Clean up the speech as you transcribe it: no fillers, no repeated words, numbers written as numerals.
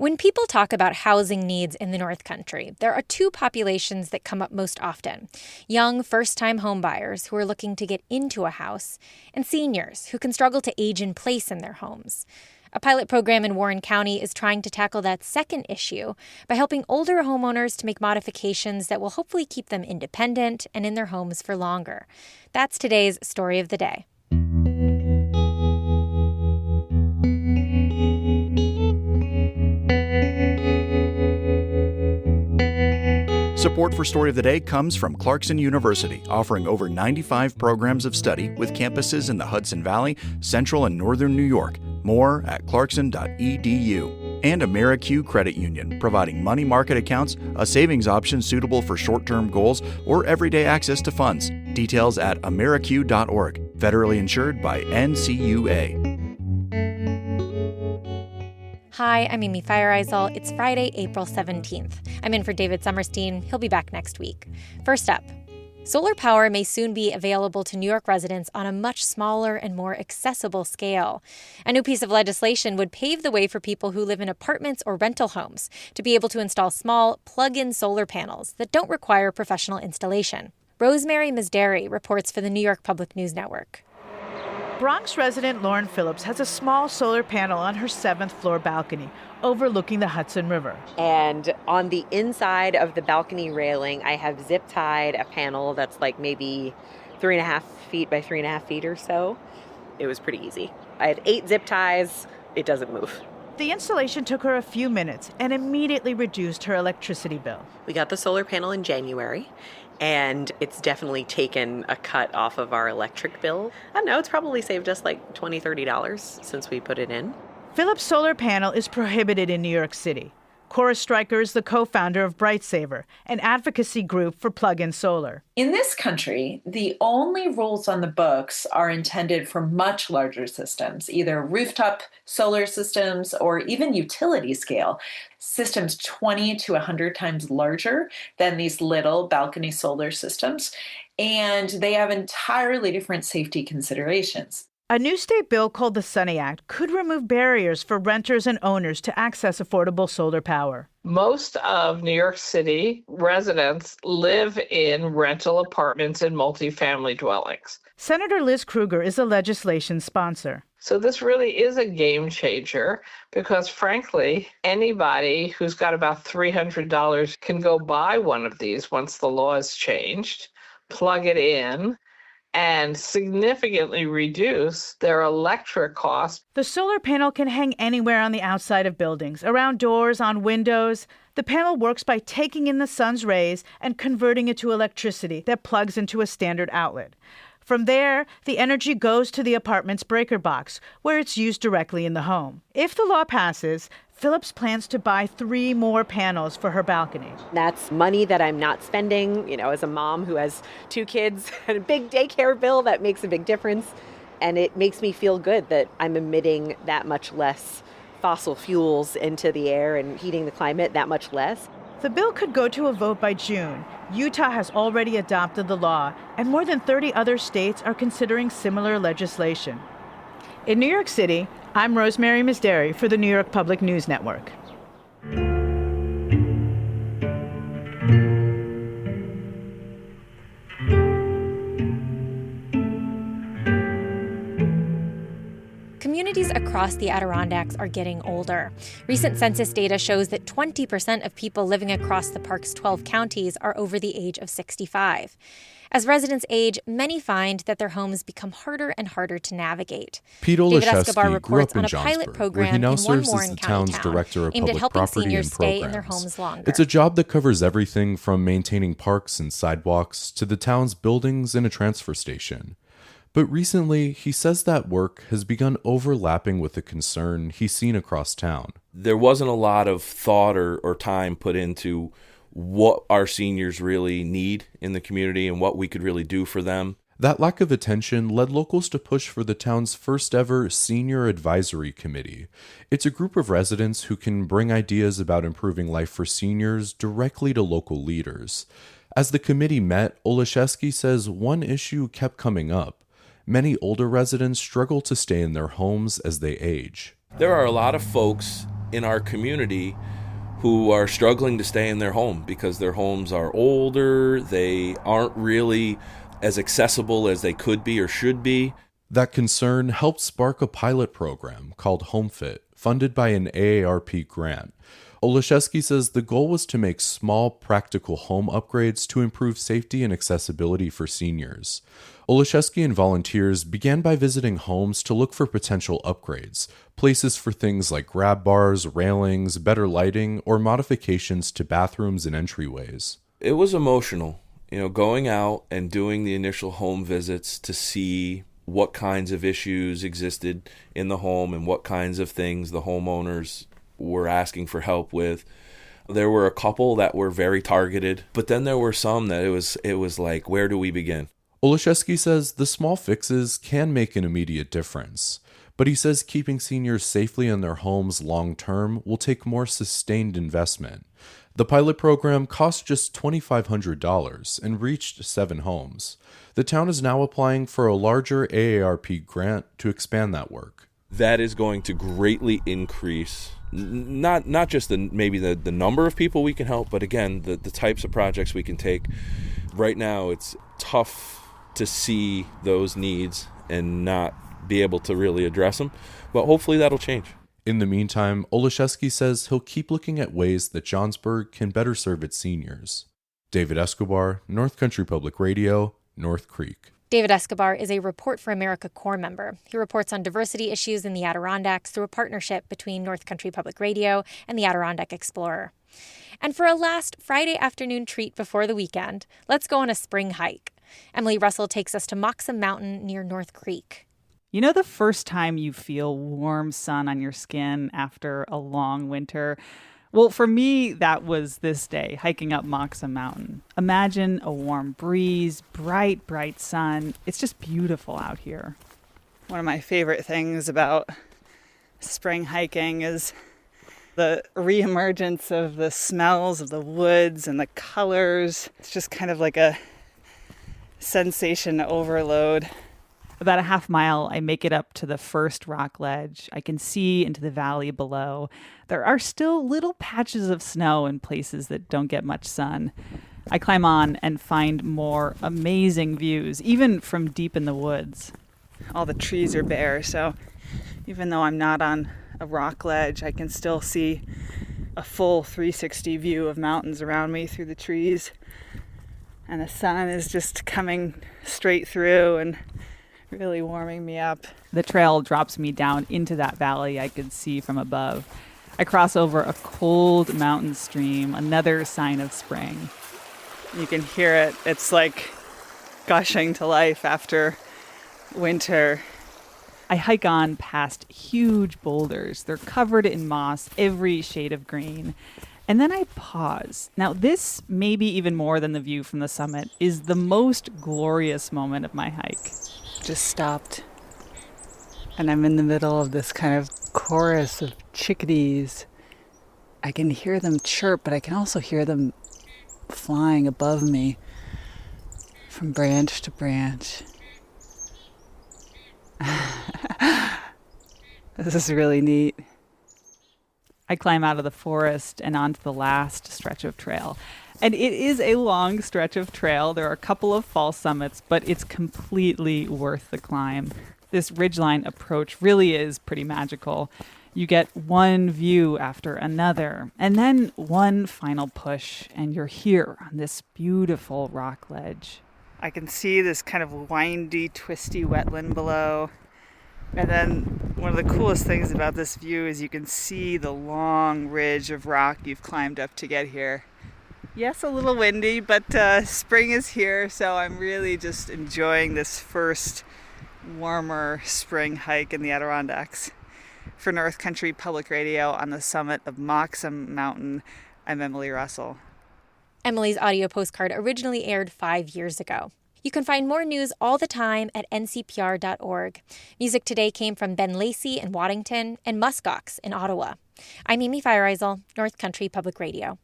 When people talk about housing needs in the North Country, there are two populations that come up most often: young, first-time homebuyers who are looking to get into a house, and seniors who can struggle to age in place in their homes. A pilot program in Warren County is trying to tackle that second issue by helping older homeowners to make modifications that will hopefully keep them independent and in their homes for longer. That's today's Story of the Day. Support for Story of the Day comes from Clarkson University, offering over 95 programs of study with campuses in the Hudson Valley, Central and Northern New York. More at clarkson.edu. And AmeriQ Credit Union, providing money market accounts, a savings option suitable for short-term goals or everyday access to funds. Details at ameriq.org. Federally insured by NCUA. Hi, I'm Amy Fireisel. It's Friday, April 17th. I'm in for David Summerstein. He'll be back next week. First up, solar power may soon be available to New York residents on a much smaller and more accessible scale. A new piece of legislation would pave the way for people who live in apartments or rental homes to be able to install small, plug-in solar panels that don't require professional installation. Rosemary Misdary reports for the New York Public News Network. Bronx resident Lauren Phillips has a small solar panel on her 7th floor balcony overlooking the Hudson River. And on the inside of the balcony railing, I have zip tied a panel that's like maybe 3.5 feet by 3.5 feet or so. It was pretty easy. I had 8 zip ties. It doesn't move. The installation took her a few minutes and immediately reduced her electricity bill. We got the solar panel in January, and it's definitely taken a cut off of our electric bill. I don't know, it's probably saved us like $20, $30 since we put it in. Phillips' solar panel is prohibited in New York City. Cora Stryker is the co-founder of BrightSaver, an advocacy group for plug-in solar. In this country, the only rules on the books are intended for much larger systems, either rooftop solar systems or even utility scale systems 20 to 100 times larger than these little balcony solar systems. And they have entirely different safety considerations. A new state bill called the Sunny Act could remove barriers for renters and owners to access affordable solar power. Most of New York City residents live in rental apartments and multifamily dwellings. Senator Liz Krueger is the legislation's sponsor. So this really is a game changer because, frankly, anybody who's got about $300 can go buy one of these once the law is changed, plug it in, and significantly reduce their electric costs. The solar panel can hang anywhere on the outside of buildings, around doors, on windows. The panel works by taking in the sun's rays and converting it to electricity that plugs into a standard outlet. From there, the energy goes to the apartment's breaker box, where it's used directly in the home. If the law passes, Phillips plans to buy 3 more panels for her balcony. That's money that I'm not spending, as a mom who has 2 kids and a big daycare bill. That makes a big difference. And it makes me feel good that I'm emitting that much less fossil fuels into the air and heating the climate that much less. The bill could go to a vote by June. Utah has already adopted the law, and more than 30 other states are considering similar legislation. In New York City, I'm Rosemary Misdary for the New York Public News Network. Communities across the Adirondacks are getting older. Recent census data shows that 20% of people living across the park's 12 counties are over the age of 65. As residents age, many find that their homes become harder and harder to navigate. Pete David Olszewski Escobar reports grew on up a in pilot Johnsburg, program where he now in one serves Warren as the County town's town director of aimed at public helping property seniors and stay programs. in their homes longer. It's a job that covers everything from maintaining parks and sidewalks to the town's buildings and a transfer station. But recently, he says that work has begun overlapping with the concern he's seen across town. There wasn't a lot of thought or time put into what our seniors really need in the community and what we could really do for them. That lack of attention led locals to push for the town's first ever Senior Advisory Committee. It's a group of residents who can bring ideas about improving life for seniors directly to local leaders. As the committee met, Olszewski says one issue kept coming up. Many older residents struggle to stay in their homes as they age. There are a lot of folks in our community who are struggling to stay in their home because their homes are older, they aren't really as accessible as they could be or should be. That concern helped spark a pilot program called HomeFit, funded by an AARP grant. Olszewski says the goal was to make small, practical home upgrades to improve safety and accessibility for seniors. Olszewski and volunteers began by visiting homes to look for potential upgrades, places for things like grab bars, railings, better lighting, or modifications to bathrooms and entryways. It was emotional, going out and doing the initial home visits to see what kinds of issues existed in the home and what kinds of things the homeowners were asking for help with. There were a couple that were very targeted, but then there were some that it was like, where do we begin? Olszewski says the small fixes can make an immediate difference, but he says keeping seniors safely in their homes long term will take more sustained investment. The pilot program cost just $2,500 and reached 7 homes. The town is now applying for a larger AARP grant to expand that work. That is going to greatly increase not just the number of people we can help, but again, the types of projects we can take. Right now, it's tough to see those needs and not be able to really address them, but hopefully that'll change. In the meantime, Olszewski says he'll keep looking at ways that Johnsburg can better serve its seniors. David Escobar, North Country Public Radio, North Creek. David Escobar is a Report for America Corps member. He reports on diversity issues in the Adirondacks through a partnership between North Country Public Radio and the Adirondack Explorer. And for a last Friday afternoon treat before the weekend, let's go on a spring hike. Emily Russell takes us to Moxham Mountain near North Creek. You know the first time you feel warm sun on your skin after a long winter? Well, for me, that was this day, hiking up Moxham Mountain. Imagine a warm breeze, bright, bright sun. It's just beautiful out here. One of my favorite things about spring hiking is the reemergence of the smells of the woods and the colors. It's just kind of like a sensation overload. About a half mile, I make it up to the first rock ledge. I can see into the valley below. There are still little patches of snow in places that don't get much sun. I climb on and find more amazing views, even from deep in the woods. All the trees are bare, so even though I'm not on a rock ledge, I can still see a full 360 view of mountains around me through the trees. And the sun is just coming straight through and really warming me up. The trail drops me down into that valley I could see from above. I cross over a cold mountain stream, another sign of spring. You can hear it. It's like gushing to life after winter. I hike on past huge boulders. They're covered in moss, every shade of green. And then I pause. Now, this, maybe even more than the view from the summit, is the most glorious moment of my hike. Just stopped. And I'm in the middle of this kind of chorus of chickadees. I can hear them chirp, but I can also hear them flying above me from branch to branch. This is really neat. I climb out of the forest and onto the last stretch of trail. And it is a long stretch of trail. There are a couple of false summits, but it's completely worth the climb. This ridgeline approach really is pretty magical. You get one view after another, and then one final push, and you're here on this beautiful rock ledge. I can see this kind of windy, twisty wetland below. And then one of the coolest things about this view is you can see the long ridge of rock you've climbed up to get here. Yes, a little windy, but spring is here, so I'm really just enjoying this first warmer spring hike in the Adirondacks. For North Country Public Radio on the summit of Moxham Mountain, I'm Emily Russell. Emily's audio postcard originally aired 5 years ago. You can find more news all the time at ncpr.org. Music today came from Ben Lacey in Waddington and Muskox in Ottawa. I'm Amy Feiereisel, North Country Public Radio.